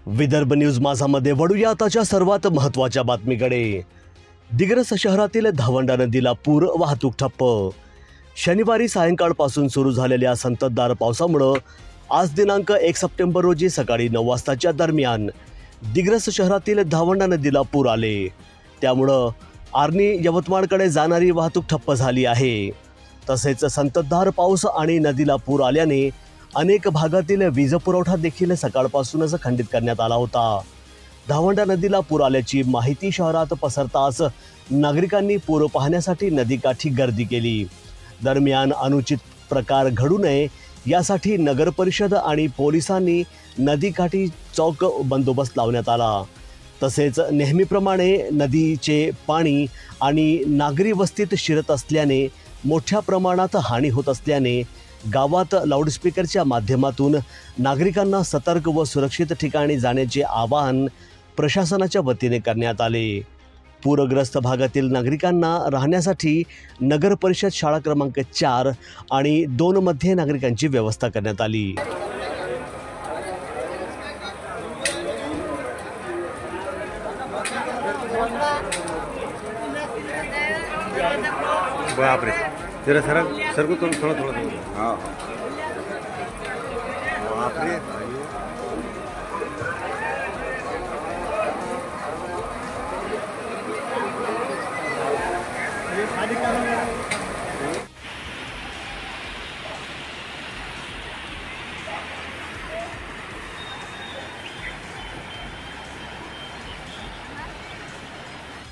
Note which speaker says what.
Speaker 1: Vidarbha news माझामध्ये वळूया आताच्या सर्वात महत्त्वाच्या बातमीकडे। दिग्रस शहरातील धावंडा नदीला पूर, वाहतूक ठप्प। शनिवारी सायंकाळपासून सुरू झालेल्या संततधार पावसामुळे आज दिनांक 1 सप्टेंबर रोजी सकाळी 9 वाजताच्या दरम्यान दिग्रस शहरातील धावंडा नदीला पूर आले। त्यामुळे आर्णी यवतमाळकडे जाणारी वाहतूक ठप्प झाली आहे। तसेच संततधार पाऊस आणि नदीला पूर आल्याने अनेक भागातील वीज पुरवठा देखील सकाळपासूनच खंडित करण्यात आला होता। धावंडा नदीला पूर आल्याची माहिती शहरात पसरताच नागरिकांनी पूर पाहण्यासाठी नदीकाठी गर्दी केली। दरम्यान अनुचित प्रकार घडू नये यासाठी नगर परिषद आणि पोलिसांनी नदीकाठी चोख बंदोबस्त लावण्यात आला। तसेच नेहमीप्रमाणे नदीचे पाणी आणि नागरी वस्तीत शिरत असल्याने मोठ्या प्रमाणात हानी होत असल्याने गावात लाऊडस्पीकरच्या माध्यमातून नागरिकांना सतर्क व सुरक्षित ठिकाणी जाण्याचे आवाहन प्रशासनाच्या वतीने करण्यात आले। पूरग्रस्त भागातील नागरिकांना राहण्यासाठी नगर परिषद शाळा क्रमांक 4 आणि 2 मध्ये नागरिकांची व्यवस्था करण्यात आली।
Speaker 2: बाप रे, जरा सर को थोड़ा हाँ बाप रे।